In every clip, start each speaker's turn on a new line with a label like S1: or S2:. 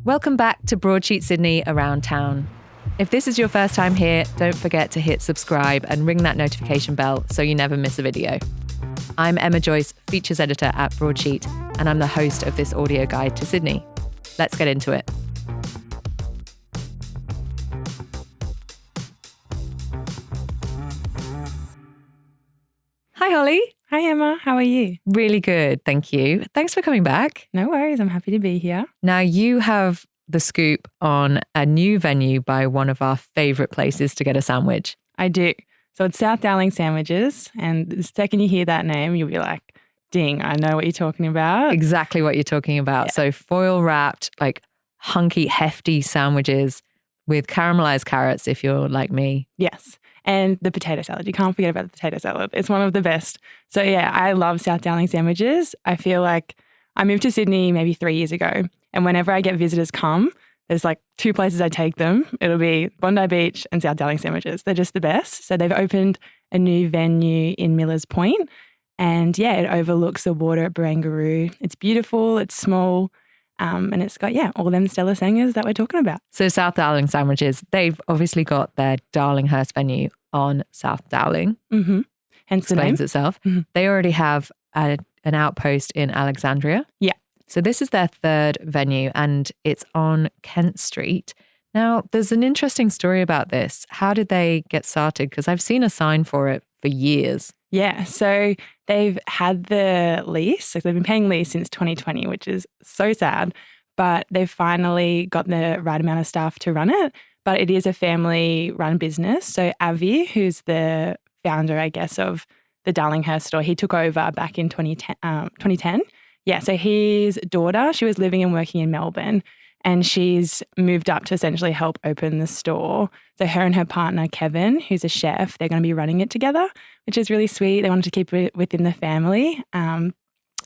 S1: Welcome back to Broadsheet Sydney Around Town. If this is your first time here, don't forget to hit subscribe and ring that notification bell so you never miss a video. I'm Emma Joyce, features editor at Broadsheet, and I'm the host of this audio guide to Sydney. Let's get into it. Hi, Holly.
S2: Hi, Emma. How are you?
S1: Really good, thank you. Thanks for coming back.
S2: No worries. I'm happy to be here.
S1: Now, you have the scoop on a new venue by one of our favourite places to get a sandwich.
S2: I do. So it's South Dowling Sandwiches. And the second you hear that name, you'll be like, ding, I know what you're talking about.
S1: Exactly what you're talking about. Yeah. So foil wrapped, like hunky, hefty sandwiches with caramelized carrots if you're like me.
S2: Yes. And the potato salad. You can't forget about the potato salad. It's one of the best. So yeah, I love South Dowling Sandwiches. I feel like I moved to Sydney maybe 3 years ago. And whenever I get visitors come, there's like two places I take them. It'll be Bondi Beach and South Dowling Sandwiches. They're just the best. So they've opened a new venue in Millers Point. And yeah, it overlooks the water at Barangaroo. It's beautiful. It's small. And it's got, all them stellar singers that we're talking about.
S1: So South Dowling Sandwiches, they've obviously got their Darlinghurst venue on South Dowling.
S2: Mm-hmm. Hence the name.
S1: Explains itself. Mm-hmm. They already have an outpost in Alexandria.
S2: Yeah.
S1: So this is their third venue and it's on Kent Street. Now, there's an interesting story about this. How did they get started? Because I've seen a sign for it for years.
S2: Yeah, so they've had the lease, like they've been paying lease since 2020, which is so sad, but they've finally got the right amount of staff to run it. But it is a family-run business. So Avi, who's the founder, I guess, of the Darlinghurst store, he took over back in 2010. Yeah, so his daughter, she was living and working in Melbourne, and she's moved up to essentially help open the store. So her and her partner, Kevin, who's a chef, they're going to be running it together, which is really sweet. They wanted to keep it within the family.
S1: I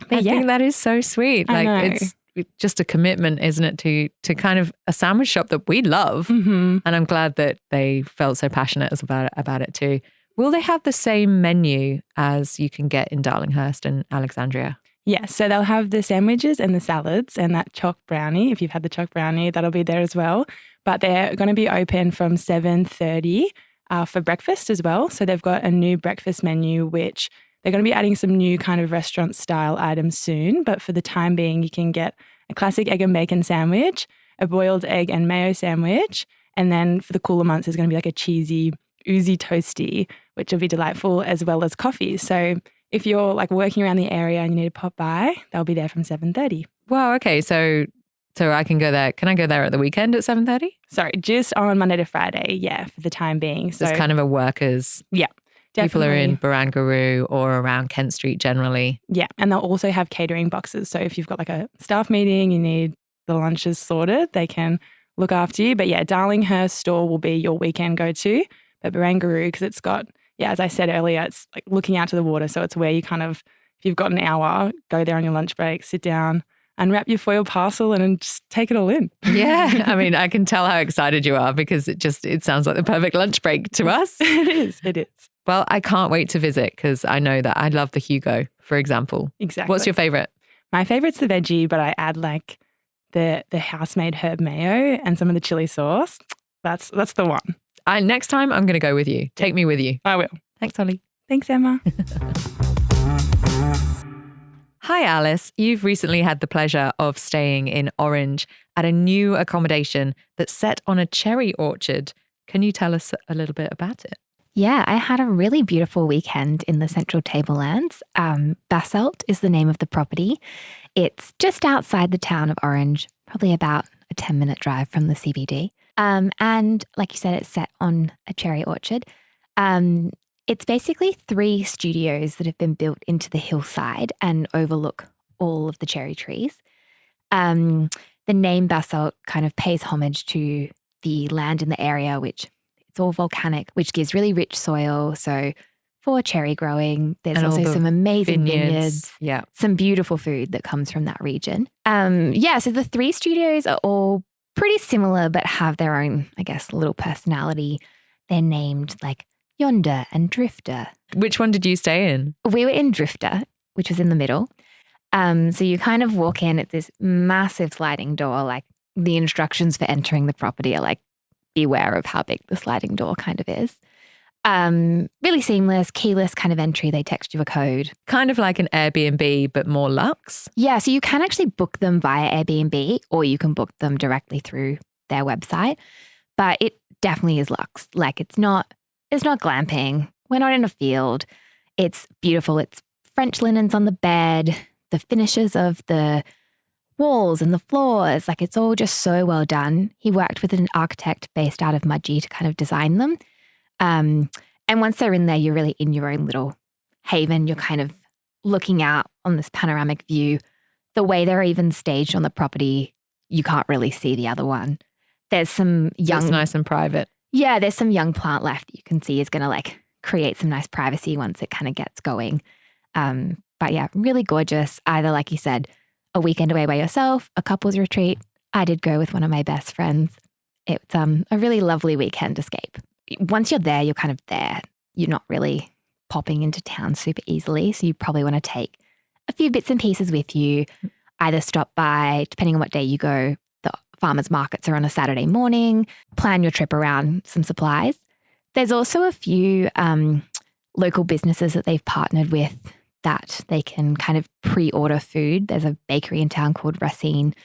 S1: think that is so sweet.
S2: I know.
S1: It's just a commitment, isn't it, to kind of a sandwich shop that we love.
S2: Mm-hmm.
S1: And I'm glad that they felt so passionate about it too. Will they have the same menu as you can get in Darlinghurst and Alexandria?
S2: Yes, so they'll have the sandwiches and the salads and that choc brownie. If you've had the choc brownie, that'll be there as well. But they're going to be open from 7:30 for breakfast as well. So they've got a new breakfast menu, which they're going to be adding some new kind of restaurant-style items soon. But for the time being, you can get a classic egg and bacon sandwich, a boiled egg and mayo sandwich, and then for the cooler months, there's going to be like a cheesy, oozy toasty, which will be delightful, as well as coffee. So if you're like working around the area and you need to pop by, they'll be there from 7:30.
S1: Wow, okay. So I can go there. Can I go there at the weekend at 7:30?
S2: Sorry, just on Monday to Friday, for the time being.
S1: So it's kind of a workers.
S2: Yeah, definitely.
S1: People are in Barangaroo or around Kent Street generally.
S2: Yeah, and they'll also have catering boxes. So if you've got like a staff meeting, you need the lunches sorted, they can look after you. But yeah, Darlinghurst store will be your weekend go-to. But Barangaroo, because it's got, as I said earlier, it's like looking out to the water. So it's where you kind of, if you've got an hour, go there on your lunch break, sit down, unwrap your foil parcel and just take it all in.
S1: Yeah. I mean, I can tell how excited you are because it sounds like the perfect lunch break to us.
S2: It is.
S1: Well, I can't wait to visit because I know that I love the Hugo, for example.
S2: Exactly.
S1: What's your favourite?
S2: My favourite's the veggie, but I add like the house-made herb mayo and some of the chili sauce. That's the one.
S1: Next time I'm going to go with you. Take me with you.
S2: I will.
S1: Thanks, Holly.
S2: Thanks, Emma.
S1: Hi, Alice. You've recently had the pleasure of staying in Orange at a new accommodation that's set on a cherry orchard. Can you tell us a little bit about it?
S3: Yeah, I had a really beautiful weekend in the Central Tablelands. Basalt is the name of the property. It's just outside the town of Orange, probably about a 10-minute drive from the CBD. And like you said, it's set on a cherry orchard. It's basically 3 studios that have been built into the hillside and overlook all of the cherry trees. The name Basalt kind of pays homage to the land in the area, which it's all volcanic, which gives really rich soil. So for cherry growing, there's also some amazing vineyards, some beautiful food that comes from that region. So the 3 studios are all pretty similar, but have their own, I guess, little personality. They're named like Yonder and Drifter.
S1: Which one did you stay in?
S3: We were in Drifter, which was in the middle. So you kind of walk in at this massive sliding door, like the instructions for entering the property are like, beware of how big the sliding door kind of is. Really seamless, keyless kind of entry. They text you a code.
S1: Kind of like an Airbnb, but more luxe.
S3: Yeah, so you can actually book them via Airbnb or you can book them directly through their website. But it definitely is luxe. Like it's not glamping. We're not in a field. It's beautiful. It's French linens on the bed, the finishes of the walls and the floors. Like it's all just so well done. He worked with an architect based out of Mudgee to kind of design them. And once they're in there, you're really in your own little haven. You're kind of looking out on this panoramic view. The way they're even staged on the property, you can't really see the other one. There's some young...
S1: It's nice and private.
S3: Yeah, there's some young plant left you can see is going to like create some nice privacy once it kind of gets going. But yeah, really gorgeous. Either, like you said, a weekend away by yourself, a couple's retreat. I did go with one of my best friends. It's a really lovely weekend escape. Once you're there, you're kind of there. You're not really popping into town super easily. So you probably want to take a few bits and pieces with you. Either stop by, depending on what day you go, the farmers markets are on a Saturday morning. Plan your trip around some supplies. There's also a few local businesses that they've partnered with that they can kind of pre-order food. There's a bakery in town called Racine.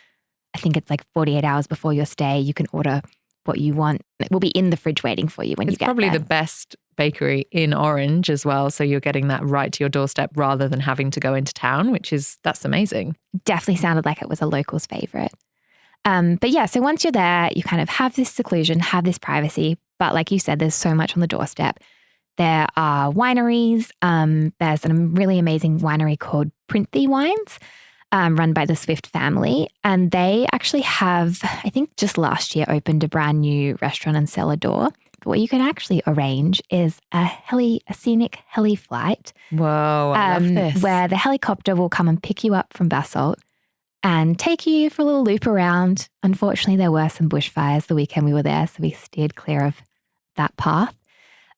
S3: I think it's like 48 hours before your stay. You can order what you want. It will be in the fridge waiting for you when you get there.
S1: It's probably the best bakery in Orange as well. So you're getting that right to your doorstep rather than having to go into town, that's amazing.
S3: Definitely sounded like it was a local's favorite. But yeah, so once you're there, you kind of have this seclusion, have this privacy. But like you said, there's so much on the doorstep. There are wineries. There's a really amazing winery called Printhy Wines, run by the Swift family. And they actually have, I think just last year, opened a brand new restaurant and cellar door. But what you can actually arrange is a scenic heli flight.
S1: Whoa, I love this.
S3: Where the helicopter will come and pick you up from Basalt and take you for a little loop around. Unfortunately, there were some bushfires the weekend we were there, so we steered clear of that path.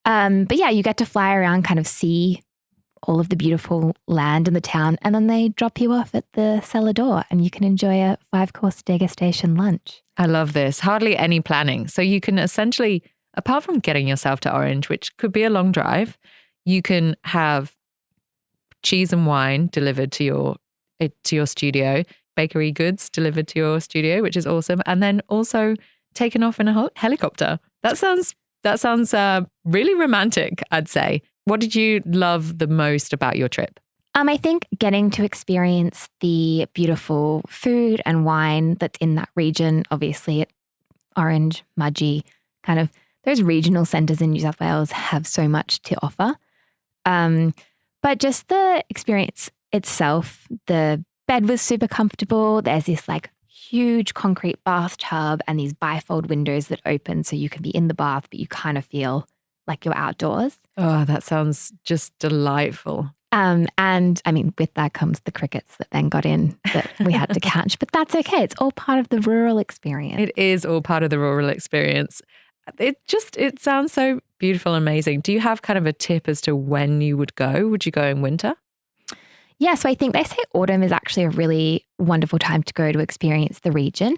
S3: But yeah, you get to fly around, kind of see all of the beautiful land in the town, and then they drop you off at the cellar door and you can enjoy a 5-course degustation lunch.
S1: I love this. Hardly any planning. So you can essentially, apart from getting yourself to Orange, which could be a long drive, you can have cheese and wine delivered to your studio, bakery goods delivered to your studio, which is awesome, and then also taken off in a helicopter. That sounds really romantic, I'd say. What did you love the most about your trip?
S3: I think getting to experience the beautiful food and wine that's in that region, obviously at Orange, Mudgee, kind of those regional centres in New South Wales have so much to offer. But just the experience itself, the bed was super comfortable. There's this like huge concrete bathtub and these bifold windows that open so you can be in the bath, but you kind of feel like you're outdoors.
S1: Oh, that sounds just delightful.
S3: And I mean, with that comes the crickets that then got in that we had to catch, but that's okay. It's all part of the rural experience.
S1: It is all part of the rural experience. It sounds so beautiful and amazing. Do you have kind of a tip as to when you would go? Would you go in winter?
S3: Yeah, so I think they say autumn is actually a really wonderful time to go to experience the region.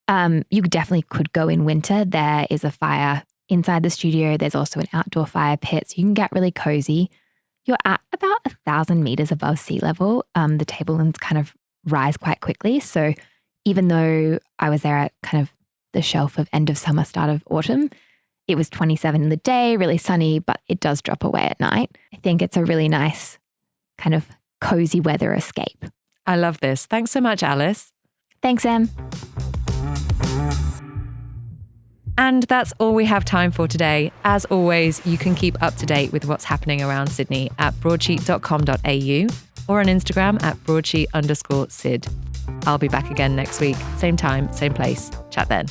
S3: You definitely could go in winter. There is a fire inside the studio. There's also an outdoor fire pit, so you can get really cozy. You're at about 1,000 meters above sea level. The tablelands kind of rise quite quickly. So even though I was there at kind of the shelf of end of summer, start of autumn, it was 27 in the day, really sunny, but it does drop away at night. I think it's a really nice kind of cozy weather escape.
S1: I love this. Thanks so much, Alice.
S3: Thanks, Em.
S1: And that's all we have time for today. As always, you can keep up to date with what's happening around Sydney at broadsheet.com.au or on Instagram at broadsheet_Sid. I'll be back again next week. Same time, same place. Chat then.